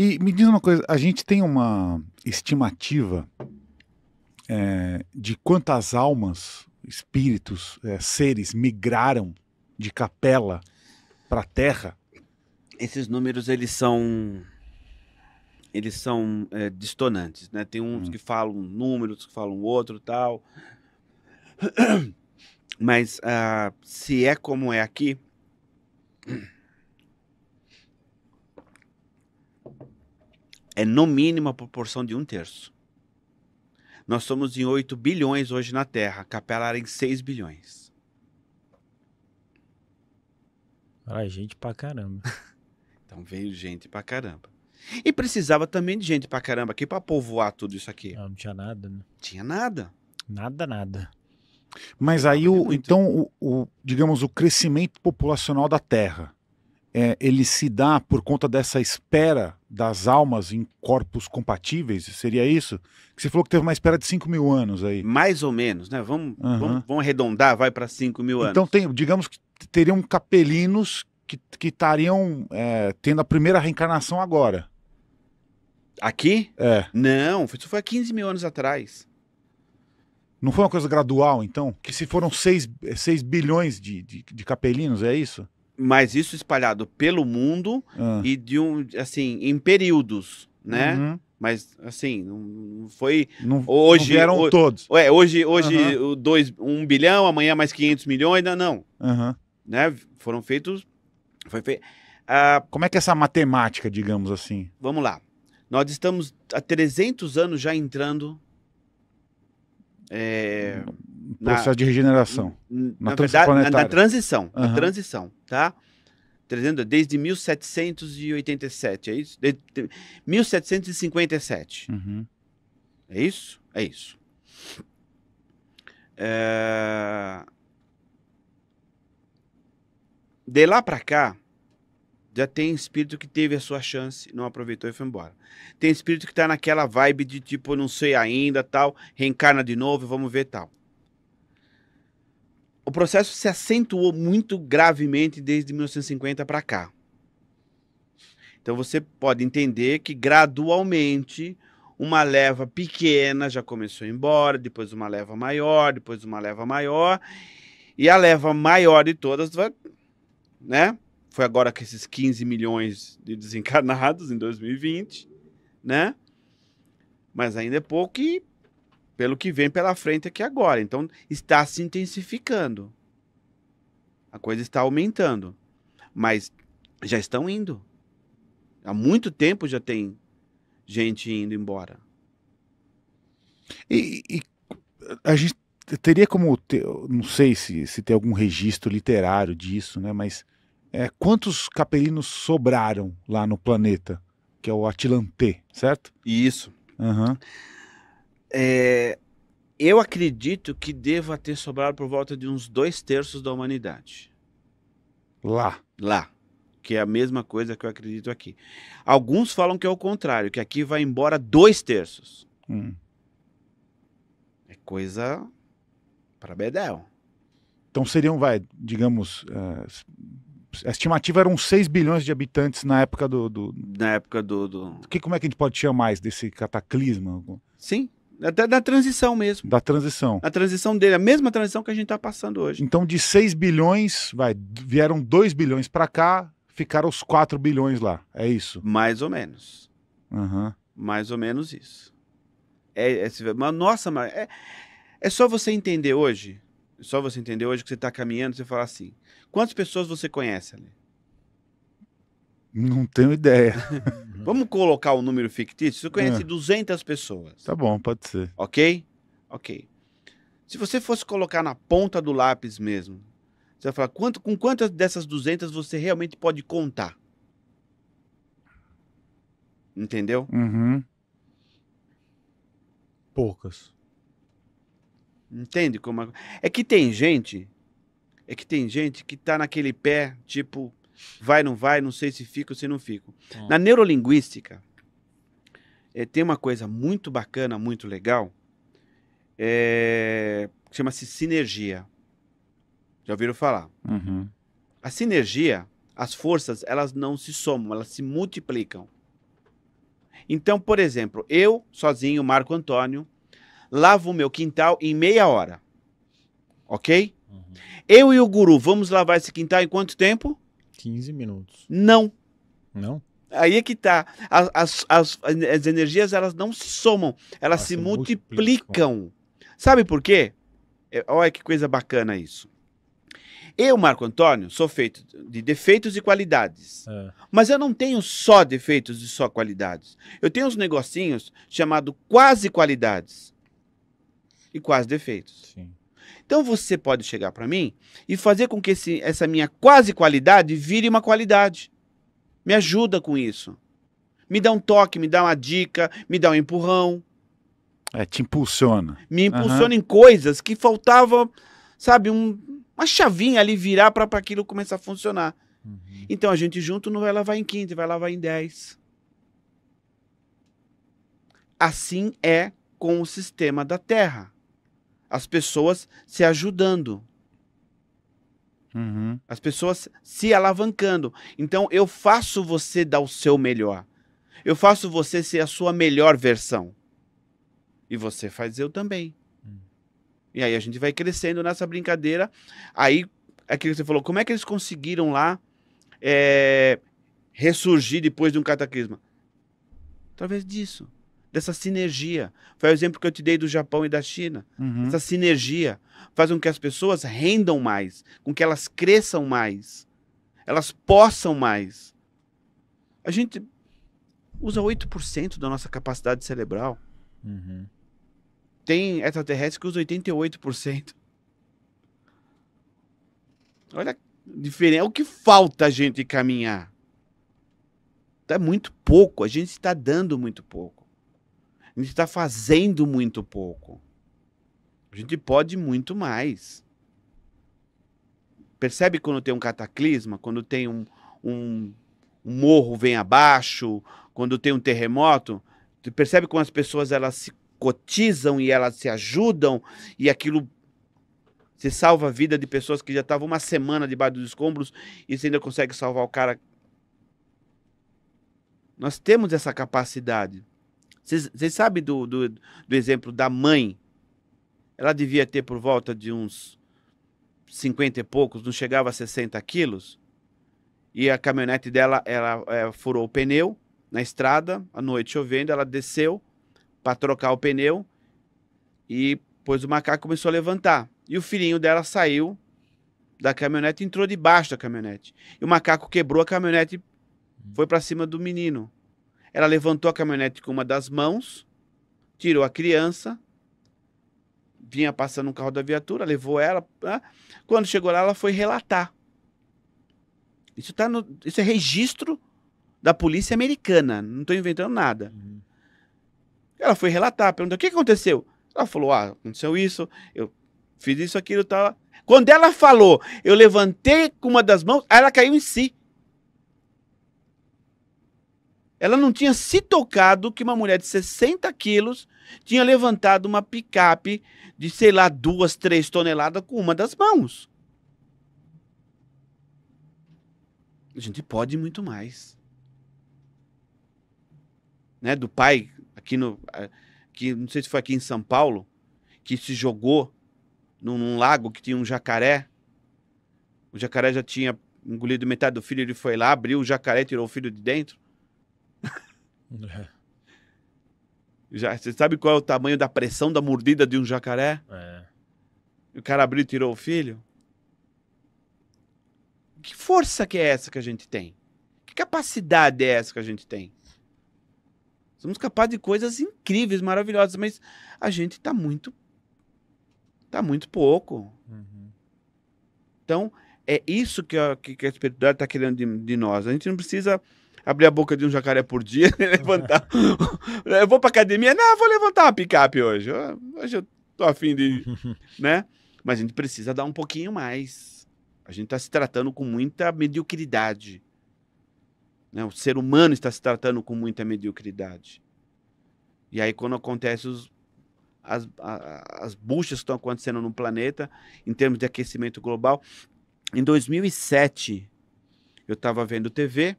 E me diz uma coisa, a gente tem uma estimativa de quantas almas, espíritos, seres migraram de Capela para a Terra? Esses números, eles são distonantes, né? Tem uns que falam um número, outros que falam outro, tal. Mas se é como é aqui, é no mínimo a proporção de 1/3. Nós somos em 8 bilhões hoje na Terra. Capela era em 6 bilhões. Ai, gente pra caramba. Então veio gente pra caramba. E precisava também de gente pra caramba aqui pra povoar tudo isso aqui. Não tinha nada, né? Tinha nada. Nada. Mas aí, então, digamos, o crescimento populacional da Terra, ele se dá por conta dessa espera das almas em corpos compatíveis? Seria isso? Que você falou que teve uma espera de 5 mil anos aí. Mais ou menos, né? Vamos arredondar, vai para 5 mil anos. Então, digamos que teriam capelinos que estariam tendo a primeira reencarnação agora. Aqui? É. Não, isso foi há 15 mil anos atrás. Não foi uma coisa gradual, então? Que se foram 6 bilhões de capelinos, é isso? Mas isso espalhado pelo mundo e assim, em períodos, né? Uhum. Mas, assim, não foi... Hoje, não vieram todos. Hoje 1 bilhão, amanhã mais 500 milhões, não. Uhum. Né? Foram feitos... Como é que é essa matemática, digamos assim? Vamos lá. Nós estamos há 300 anos já entrando... processo de regeneração. Na verdade, na transição. Na transição, tá? Desde 1787, é isso? 1757. Uhum. É isso? É isso. De lá pra cá, já tem espírito que teve a sua chance, não aproveitou e foi embora. Tem espírito que tá naquela vibe de tipo, não sei ainda, tal, reencarna de novo, vamos ver, tal. O processo se acentuou muito gravemente desde 1950 para cá. Então você pode entender que gradualmente uma leva pequena já começou a ir embora, depois uma leva maior, depois uma leva maior, e a leva maior de todas, né? Foi agora com esses 15 milhões de desencarnados em 2020, né? Mas ainda é pouco e pelo que vem pela frente aqui agora. Então, está se intensificando. A coisa está aumentando. Mas já estão indo. Há muito tempo já tem gente indo embora. E a gente teria como ter, não sei se tem algum registro literário disso, né? Mas quantos capelinos sobraram lá no planeta? Que é o Atlantê, certo? Isso. Uhum. Eu acredito que deva ter sobrado por volta de uns 2/3 da humanidade. Lá. Que é a mesma coisa que eu acredito aqui. Alguns falam que é o contrário, que aqui vai embora 2/3. É coisa para bedel. Então seriam, digamos, a estimativa eram 6 bilhões de habitantes na época Na época Como é que a gente pode chamar desse cataclisma? Sim, da transição mesmo. Da transição. A transição dele, a mesma transição que a gente está passando hoje. Então de 6 bilhões, vieram 2 bilhões para cá, ficaram os 4 bilhões lá, é isso? Mais ou menos. Uhum. Mais ou menos isso. Nossa, mas é só você entender hoje, que você está caminhando, você fala assim, quantas pessoas você conhece ali? Não tenho ideia. Vamos colocar um número fictício? Você conhece 200 pessoas. Tá bom, pode ser. Ok? Ok. Se você fosse colocar na ponta do lápis mesmo, você vai falar, com quantas dessas 200 você realmente pode contar? Entendeu? Uhum. Poucas. Entende como... É que tem gente que tá naquele pé, tipo, vai, não sei se fico ou se não fico. Na neurolinguística, tem uma coisa muito bacana, muito legal, chama-se sinergia. Já ouviram falar? Uhum. A sinergia, as forças, elas não se somam, elas se multiplicam. Então, por exemplo, eu, sozinho, Marco Antônio, lavo o meu quintal em meia hora. Ok? Uhum. Eu e o guru, vamos lavar esse quintal em quanto tempo? 15 minutos. Não. Não? Aí é que tá. As energias, elas não se somam, elas se multiplicam. Sabe por quê? Olha que coisa bacana isso. Eu, Marco Antônio, sou feito de defeitos e qualidades. É. Mas eu não tenho só defeitos e só qualidades. Eu tenho uns negocinhos chamados quase qualidades e quase defeitos. Sim. Então você pode chegar para mim e fazer com que essa minha quase qualidade vire uma qualidade. Me ajuda com isso. Me dá um toque, me dá uma dica, me dá um empurrão. Te impulsiona. Me impulsiona em coisas que faltava, sabe, uma chavinha ali virar para aquilo começar a funcionar. Uhum. Então a gente junto não vai lavar em 15, vai lavar em 10. Assim é com o sistema da Terra. As pessoas se ajudando. Uhum. As pessoas se alavancando. Então eu faço você dar o seu melhor. Eu faço você ser a sua melhor versão. E você faz eu também. E aí a gente vai crescendo nessa brincadeira. Aí, aquilo que você falou, como é que eles conseguiram lá ressurgir depois de um cataclisma? Através disso. Dessa sinergia. Foi o exemplo que eu te dei do Japão e da China. Uhum. Essa sinergia faz com que as pessoas rendam mais, com que elas cresçam mais, elas possam mais. A gente usa 8% da nossa capacidade cerebral. Uhum. Tem extraterrestre que usa 88%. Olha, diferente. É o que falta a gente caminhar. É muito pouco. A gente está dando muito pouco. A gente está fazendo muito pouco. A gente pode muito mais. Percebe quando tem um cataclisma? Quando tem um morro vem abaixo? Quando tem um terremoto? Tu percebe como as pessoas elas se cotizam e elas se ajudam e aquilo se salva a vida de pessoas que já estavam uma semana debaixo dos escombros e você ainda consegue salvar o cara. Nós temos essa capacidade. Vocês sabem do exemplo da mãe? Ela devia ter por volta de uns 50 e poucos, não chegava a 60 quilos. E a caminhonete dela, ela furou o pneu na estrada, à noite chovendo, ela desceu para trocar o pneu e depois o macaco começou a levantar. E o filhinho dela saiu da caminhonete e entrou debaixo da caminhonete. E o macaco quebrou a caminhonete, foi para cima do menino. Ela levantou a caminhonete com uma das mãos, tirou a criança, vinha passando um carro da viatura, levou ela. Né? Quando chegou lá, ela foi relatar. Isso é registro da polícia americana, não estou inventando nada. Uhum. Ela foi relatar, perguntou, o que aconteceu? Ela falou, aconteceu isso, eu fiz isso, aquilo, tal. Quando ela falou, eu levantei com uma das mãos, aí ela caiu em si. Ela não tinha se tocado que uma mulher de 60 quilos tinha levantado uma picape de, sei lá, 2, 3 toneladas com uma das mãos. A gente pode muito mais. Né? Do pai, não sei se foi aqui em São Paulo, que se jogou num lago que tinha um jacaré. O jacaré já tinha engolido metade do filho, ele foi lá, abriu o jacaré, tirou o filho de dentro. Você sabe qual é o tamanho da pressão da mordida de um jacaré? O cara abriu e tirou o filho. Que força que é essa que a gente tem? Que capacidade é essa que a gente tem? Somos capazes de coisas incríveis, maravilhosas, mas a gente está muito pouco. Uhum. Então, é isso que a espiritualidade está querendo de nós. A gente não precisa abrir a boca de um jacaré por dia e levantar. Eu vou para academia, não, vou levantar uma picape hoje. Hoje eu tô afim de... né? Mas a gente precisa dar um pouquinho mais. A gente está se tratando com muita mediocridade. Né? O ser humano está se tratando com muita mediocridade. E aí, quando acontece as buchas que estão acontecendo no planeta, em termos de aquecimento global, em 2007, eu estava vendo TV,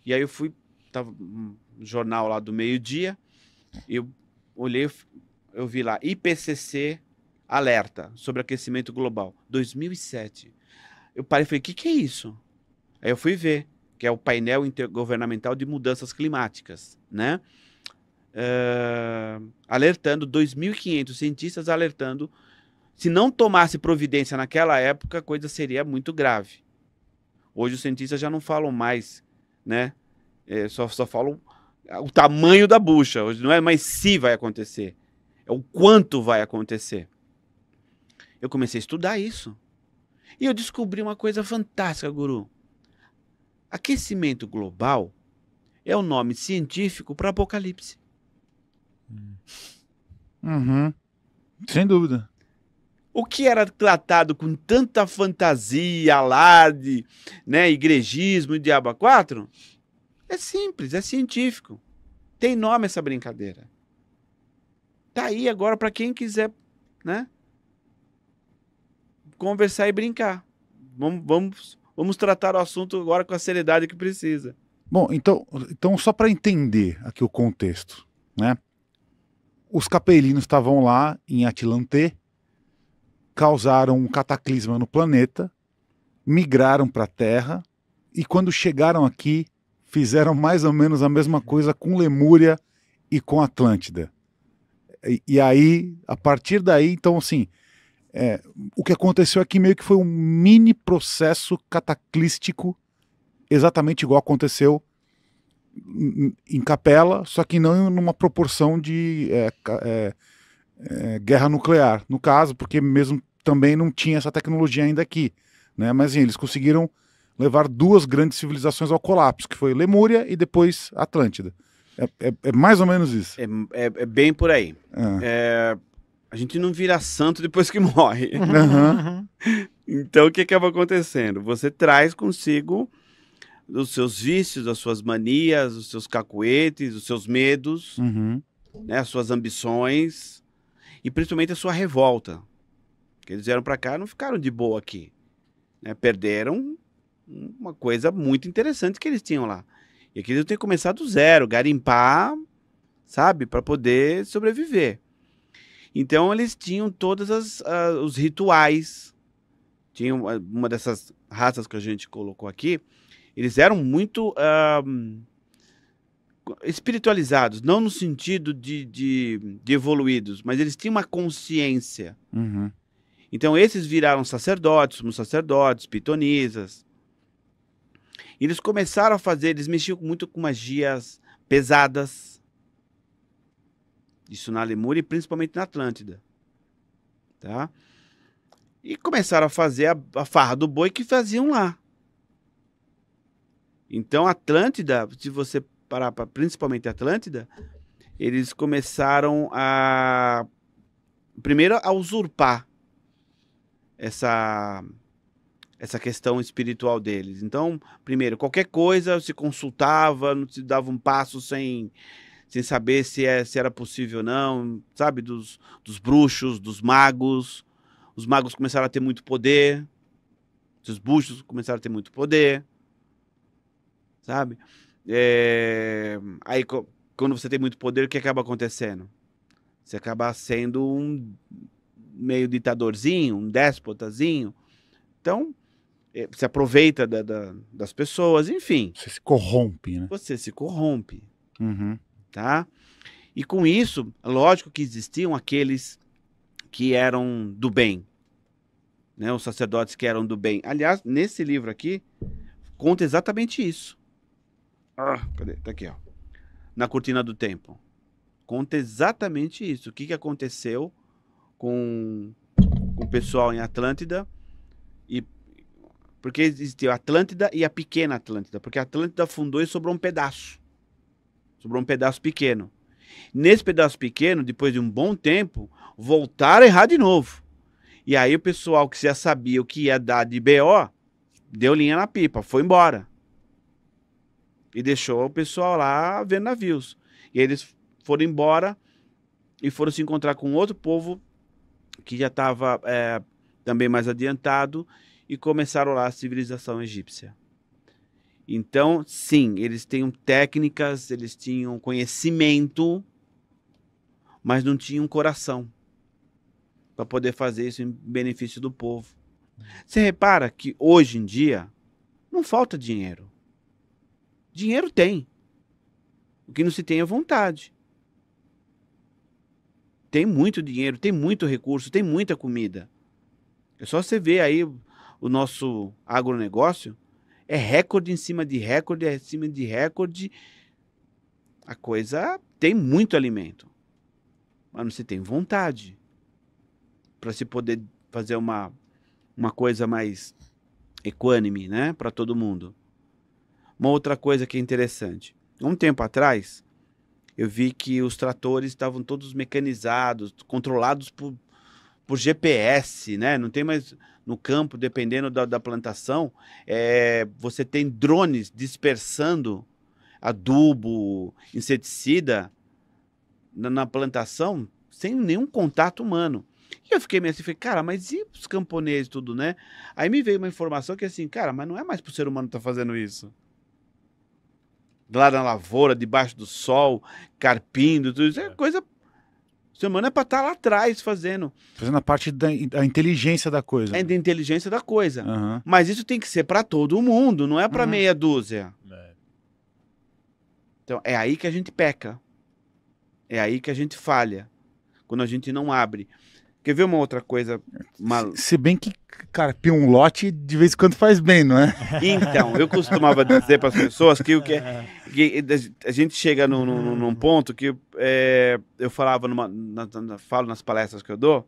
e aí eu fui tava um jornal lá do meio-dia, eu olhei, eu vi lá, IPCC alerta sobre aquecimento global, 2007. Eu parei e falei, o que é isso? Aí eu fui ver, que é o painel intergovernamental de mudanças climáticas, né? Alertando, 2.500 cientistas alertando, se não tomasse providência naquela época, a coisa seria muito grave. Hoje os cientistas já não falam mais, né? Só falam o tamanho da bucha. Hoje não é mais se vai acontecer, é o quanto vai acontecer. Eu comecei a estudar isso. E eu descobri uma coisa fantástica, Guru. Aquecimento global é o nome científico para apocalipse. Uhum. Sem dúvida. O que era tratado com tanta fantasia, alarde, né, igrejismo e diabo a quatro, é simples, é científico. Tem nome essa brincadeira. Tá aí agora para quem quiser, né, conversar e brincar. Vamos tratar o assunto agora com a seriedade que precisa. Bom, então só para entender aqui o contexto, né? Os capelinos estavam lá em Atlantê, causaram um cataclisma no planeta, migraram para a Terra e quando chegaram aqui fizeram mais ou menos a mesma coisa com Lemúria e com Atlântida. E aí, a partir daí, então assim, o que aconteceu aqui meio que foi um mini processo cataclístico, exatamente igual aconteceu em Capela, só que não numa proporção de guerra nuclear, no caso, porque mesmo também não tinha essa tecnologia ainda aqui, né? Mas assim, eles conseguiram levar duas grandes civilizações ao colapso, que foi Lemúria e depois Atlântida. É mais ou menos isso. É bem por aí. A gente não vira santo depois que morre. Uhum. Então, o que acaba acontecendo? Você traz consigo os seus vícios, as suas manias, os seus cacuetes, os seus medos, Uhum. né, as suas ambições e principalmente a sua revolta. Porque eles vieram para cá e não ficaram de boa aqui, né? Perderam uma coisa muito interessante que eles tinham lá. E aqui eles têm que começar do zero, garimpar, sabe, para poder sobreviver. Então eles tinham todos os rituais. Tinham uma dessas raças que a gente colocou aqui. Eles eram muito espiritualizados, não no sentido de evoluídos, mas eles tinham uma consciência. Uhum. Então esses viraram sacerdotes, sumos sacerdotes, pitonisas. E eles começaram a fazer, eles mexiam muito com magias pesadas. Isso na Lemúria e principalmente na Atlântida. Tá? E começaram a fazer a farra do boi que faziam lá. Então, Atlântida, se você parar para principalmente Atlântida, eles começaram primeiro a usurpar essa questão espiritual deles. Então, primeiro, qualquer coisa se consultava, não se dava um passo sem saber se era possível ou não, sabe? Dos bruxos, dos magos. Os magos começaram a ter muito poder. Os bruxos começaram a ter muito poder. Sabe? Aí, quando você tem muito poder, o que acaba acontecendo? Você acaba sendo um meio ditadorzinho, um déspotazinho. Então, você aproveita das pessoas, enfim. Você se corrompe, né? Você se corrompe. Uhum. Tá? E com isso, lógico que existiam aqueles que eram do bem. Né? Os sacerdotes que eram do bem. Aliás, nesse livro aqui, conta exatamente isso. Cadê? Tá aqui, ó. Na Cortina do Tempo. Conta exatamente isso. O que aconteceu com o pessoal em Atlântida. Porque existiu a Atlântida e a pequena Atlântida. Porque a Atlântida afundou e sobrou um pedaço. Sobrou um pedaço pequeno. Nesse pedaço pequeno, depois de um bom tempo, voltaram a errar de novo. E aí o pessoal que já sabia o que ia dar de BO, deu linha na pipa, foi embora. E deixou o pessoal lá vendo navios. E eles foram embora e foram se encontrar com outro povo que já estava também mais adiantado e começaram lá a civilização egípcia. Então, sim, eles tinham técnicas, eles tinham conhecimento, mas não tinham coração para poder fazer isso em benefício do povo. Você repara que hoje em dia não falta dinheiro. Dinheiro tem. O que não se tem é vontade. Tem muito dinheiro, tem muito recurso, tem muita comida. É só você ver aí o nosso agronegócio, é recorde em cima de recorde, é em cima de recorde. A coisa tem muito alimento, mas não se tem vontade para se poder fazer uma coisa mais equânime, né, para todo mundo. Uma outra coisa que é interessante. Um tempo atrás, eu vi que os tratores estavam todos mecanizados, controlados por GPS, né? Não tem mais no campo, dependendo da plantação, você tem drones dispersando adubo, inseticida na plantação sem nenhum contato humano. E eu fiquei meio assim, falei, cara, mas e os camponeses tudo, né? Aí me veio uma informação que assim, cara, mas não é mais pro ser humano estar fazendo isso. Lá na lavoura, debaixo do sol, carpindo, tudo isso é coisa... O ser humano é para estar lá atrás fazendo. Fazendo a parte da inteligência da coisa. É da inteligência da coisa. Uhum. Mas isso tem que ser para todo mundo, não é para meia dúzia. Então, é aí que a gente peca. É aí que a gente falha. Quando a gente não abre. Quer ver uma outra coisa? Se bem que carpir um lote de vez em quando faz bem, não é? Então, eu costumava dizer para as pessoas que a gente chega num ponto que eu falava, falo nas palestras que eu dou,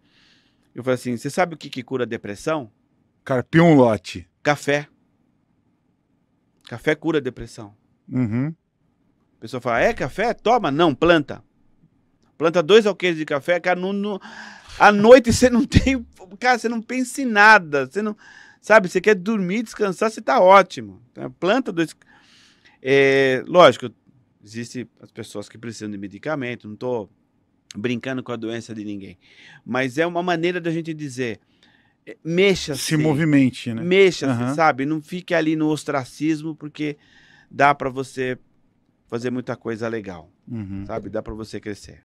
eu falo assim, você sabe o que cura a depressão? Carpir um lote. Café. Café cura a depressão. Uhum. A pessoa fala, é café? Toma. Não, planta. Planta 2 alqueires de café, cara, à noite você não tem... Cara, você não pensa em nada. Você não... Sabe, você quer dormir, descansar, você tá ótimo. Então, planta 2... lógico, existem as pessoas que precisam de medicamento, não tô brincando com a doença de ninguém. Mas é uma maneira da gente dizer, mexa-se. Se movimente, né? Mexa-se, sabe? Não fique ali no ostracismo, porque dá para você fazer muita coisa legal, sabe? Dá para você crescer.